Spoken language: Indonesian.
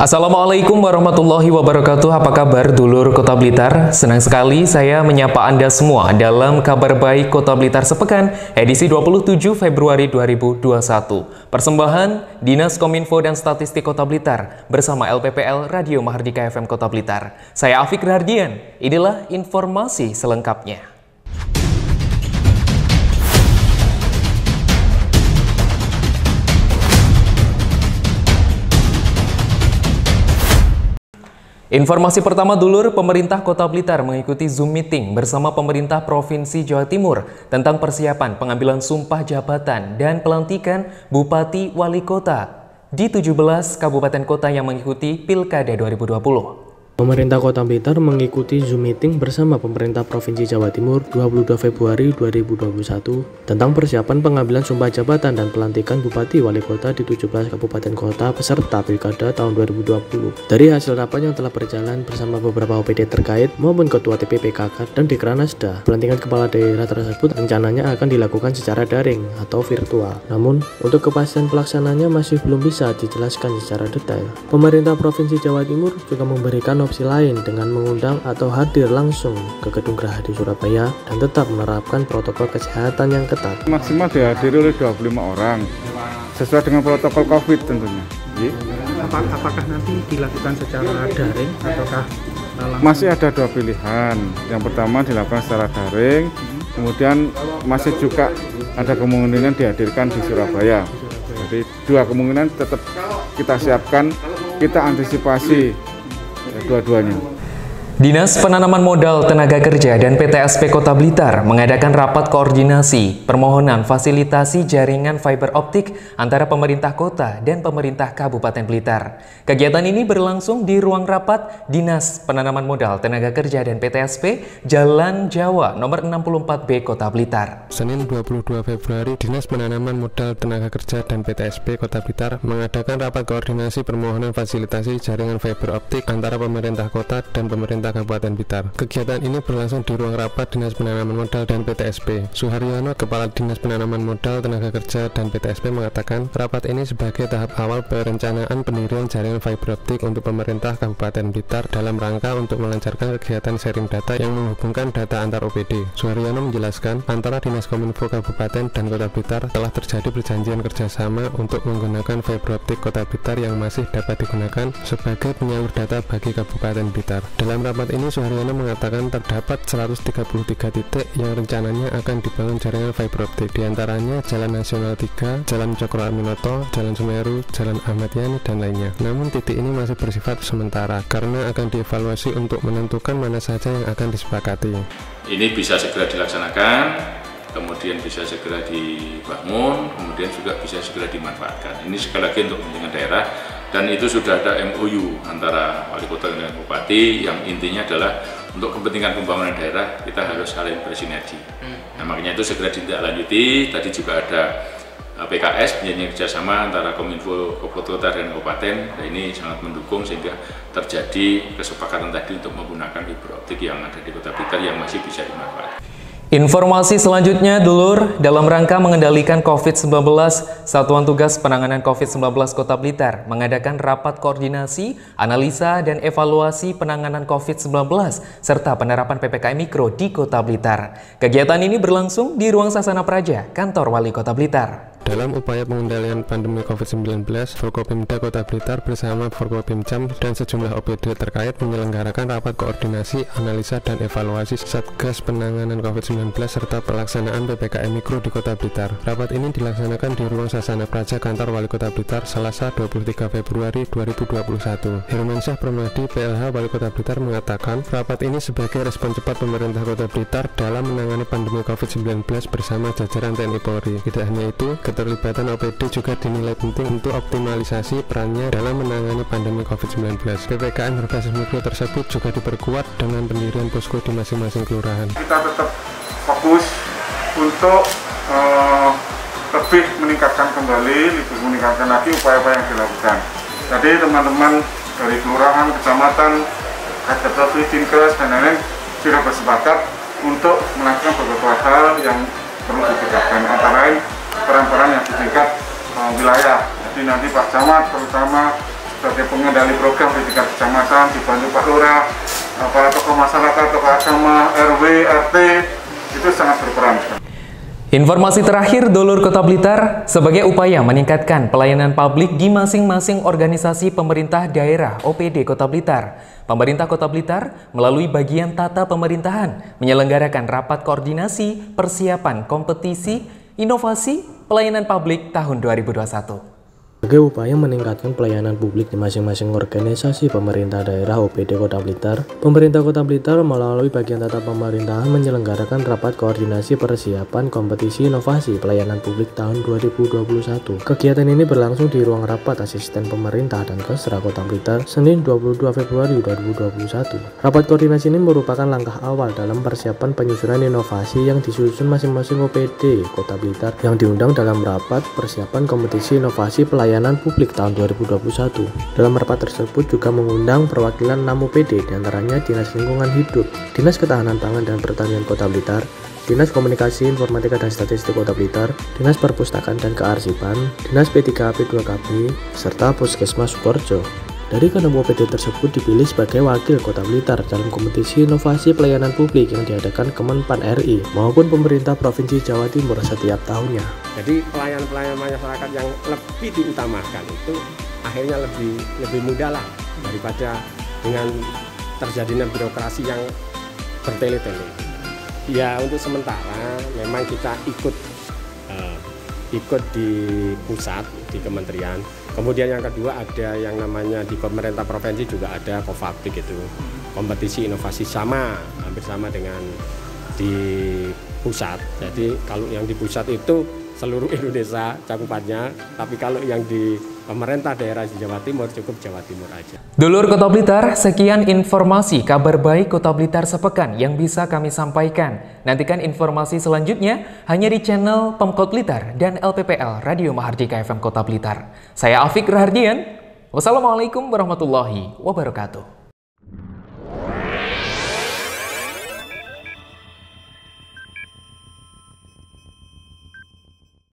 Assalamualaikum warahmatullahi wabarakatuh. Apa kabar dulur Kota Blitar? Senang sekali saya menyapa Anda semua dalam Kabar Baik Kota Blitar Sepekan edisi 27 Februari 2021. Persembahan Dinas Kominfo dan Statistik Kota Blitar bersama LPPL Radio Mahardika FM Kota Blitar. Saya Afik Rahardian. Inilah informasi selengkapnya. Informasi pertama dulur, pemerintah Kota Blitar mengikuti Zoom meeting bersama pemerintah Provinsi Jawa Timur tentang persiapan pengambilan sumpah jabatan dan pelantikan Bupati Wali Kota di 17 kabupaten kota yang mengikuti Pilkada 2020. Pemerintah Kota Blitar mengikuti Zoom meeting bersama pemerintah Provinsi Jawa Timur 22 Februari 2021 tentang persiapan pengambilan sumpah jabatan dan pelantikan Bupati Wali Kota di 17 kabupaten kota peserta Pilkada tahun 2020. Dari hasil rapat yang telah berjalan bersama beberapa OPD terkait maupun Ketua TPPKK dan Dekranasda, pelantikan kepala daerah tersebut rencananya akan dilakukan secara daring atau virtual. Namun, untuk kepastian pelaksananya masih belum bisa dijelaskan secara detail. Pemerintah Provinsi Jawa Timur juga memberikan opsi lain dengan mengundang atau hadir langsung ke Gedung Geraha di Surabaya dan tetap menerapkan protokol kesehatan yang ketat. Maksimal dihadiri oleh 25 orang sesuai dengan protokol COVID tentunya. Apakah nanti dilakukan secara daring ataukah langsung? Masih ada dua pilihan. Yang pertama dilakukan secara daring, kemudian masih juga ada kemungkinan dihadirkan di Surabaya. Jadi dua kemungkinan tetap kita siapkan, kita antisipasi dua-duanya. Dinas Penanaman Modal Tenaga Kerja dan PTSP Kota Blitar mengadakan rapat koordinasi permohonan fasilitasi jaringan fiber optik antara pemerintah kota dan pemerintah Kabupaten Blitar. Kegiatan ini berlangsung di ruang rapat Dinas Penanaman Modal Tenaga Kerja dan PTSP Jalan Jawa nomor 64B Kota Blitar. Senin 22 Februari, Dinas Penanaman Modal Tenaga Kerja dan PTSP Kota Blitar mengadakan rapat koordinasi permohonan fasilitasi jaringan fiber optik antara pemerintah kota dan pemerintah Kabupaten Blitar. Kegiatan ini berlangsung di ruang rapat Dinas Penanaman Modal dan PTSP. Suharyono, Kepala Dinas Penanaman Modal Tenaga Kerja dan PTSP mengatakan rapat ini sebagai tahap awal perencanaan pendirian jaringan fiber optik untuk pemerintah Kabupaten Blitar dalam rangka untuk melancarkan kegiatan sharing data yang menghubungkan data antar OPD. Suharyono menjelaskan antara Dinas Kominfo Kabupaten dan Kota Blitar telah terjadi perjanjian kerjasama untuk menggunakan fiber optik Kota Blitar yang masih dapat digunakan sebagai penyalur data bagi Kabupaten Blitar. Dalam rapat ini Suharyono mengatakan terdapat 133 titik yang rencananya akan dibangun jaringan fiber optik, diantaranya Jalan Nasional 3, Jalan Cokro Aminoto, Jalan Semeru, Jalan Ahmad Yani, dan lainnya. Namun titik ini masih bersifat sementara karena akan dievaluasi untuk menentukan mana saja yang akan disepakati. Ini bisa segera dilaksanakan, kemudian bisa segera dibangun, kemudian juga bisa segera dimanfaatkan. Ini sekali lagi untuk kepentingan daerah. Dan itu sudah ada MOU antara wali kota dan bupati yang intinya adalah untuk kepentingan pembangunan daerah kita harus saling bersinergi. Nah, makanya itu segera ditindaklanjuti. Tadi juga ada PKS, perjanjian kerjasama antara Kominfo Kota dan Kabupaten. Nah, ini sangat mendukung sehingga terjadi kesepakatan tadi untuk menggunakan fiber optik yang ada di Kota Blitar yang masih bisa dimanfaatkan. Informasi selanjutnya dulur, dalam rangka mengendalikan COVID-19, Satuan Tugas Penanganan COVID-19 Kota Blitar mengadakan rapat koordinasi, analisa, dan evaluasi penanganan COVID-19 serta penerapan PPKM Mikro di Kota Blitar. Kegiatan ini berlangsung di Ruang Sasana Praja, Kantor Wali Kota Blitar. Dalam upaya pengendalian pandemi COVID-19, Forkopimda Kota Blitar bersama Forkopimcam dan sejumlah OPD terkait menyelenggarakan rapat koordinasi, analisa, dan evaluasi Satgas Penanganan COVID-19 serta pelaksanaan PPKM Mikro di Kota Blitar. Rapat ini dilaksanakan di Ruang Sasana Praja Kantor Wali Kota Blitar Selasa 23 Februari 2021. Hermansyah Permadi, PLH Wali Kota Blitar mengatakan rapat ini sebagai respon cepat pemerintah Kota Blitar dalam menangani pandemi COVID-19 bersama jajaran TNI Polri. Tidak hanya itu, keterlibatan OPD juga dinilai penting untuk optimalisasi perannya dalam menangani pandemi COVID-19. PPKM berbasis mikro tersebut juga diperkuat dengan pendirian posko di masing-masing kelurahan. Kita tetap fokus untuk lebih meningkatkan kembali, lebih meningkatkan lagi upaya-upaya yang dilakukan. Jadi teman-teman dari kelurahan, kecamatan, KPP, Dinkes, dan lain-lain sudah bersepakat untuk melakukan beberapa hal yang perlu ditegakkan, antara lain peran-peran yang di tingkat wilayah. Jadi nanti Pak Camat terutama sebagai pengendali program di tingkat kecamatan, dibantu Pak Lurah, para tokoh masyarakat, tokoh agama, RW, RT, itu sangat berperan. Informasi terakhir dulur Kota Blitar, sebagai upaya meningkatkan pelayanan publik di masing-masing organisasi pemerintah daerah OPD Kota Blitar, pemerintah Kota Blitar melalui bagian tata pemerintahan menyelenggarakan rapat koordinasi persiapan kompetisi inovasi pelayanan publik tahun 2021. Sebagai upaya meningkatkan pelayanan publik di masing-masing organisasi pemerintah daerah OPD Kota Blitar, pemerintah Kota Blitar melalui bagian tata pemerintahan menyelenggarakan rapat koordinasi persiapan kompetisi inovasi pelayanan publik tahun 2021. Kegiatan ini berlangsung di ruang rapat asisten pemerintah dan Kesra Kota Blitar, Senin 22 Februari 2021. Rapat koordinasi ini merupakan langkah awal dalam persiapan penyusunan inovasi yang disusun masing-masing OPD Kota Blitar yang diundang dalam rapat persiapan kompetisi inovasi pelayanan publik tahun 2021. Dalam rapat tersebut juga mengundang perwakilan 6 OPD, diantaranya Dinas Lingkungan Hidup, Dinas Ketahanan Pangan dan Pertanian Kota Blitar, Dinas Komunikasi, Informatika dan Statistik Kota Blitar, Dinas Perpustakaan dan Kearsipan, Dinas P3AP 2KB, serta Puskesmas Sukorejo. Dari ke-6 OPD tersebut dipilih sebagai wakil Kota Blitar dalam kompetisi inovasi pelayanan publik yang diadakan Kemenpan RI maupun pemerintah Provinsi Jawa Timur setiap tahunnya. Jadi pelayanan masyarakat yang lebih diutamakan itu akhirnya lebih mudah lah daripada dengan terjadinya birokrasi yang bertele-tele. Ya untuk sementara memang kita ikut di pusat, di kementerian. Kemudian yang kedua ada yang namanya di pemerintah provinsi juga ada Kofabrik itu. Kompetisi inovasi hampir sama dengan di pusat. Jadi kalau yang di pusat itu seluruh Indonesia cakupannya, tapi kalau yang di pemerintah daerah di Jawa Timur cukup Jawa Timur aja. Dulur Kota Blitar, sekian informasi kabar baik Kota Blitar sepekan yang bisa kami sampaikan. Nantikan informasi selanjutnya hanya di channel Pemkot Blitar dan LPPL Radio Mahardika FM Kota Blitar. Saya Afik Rahardian. Wassalamualaikum warahmatullahi wabarakatuh.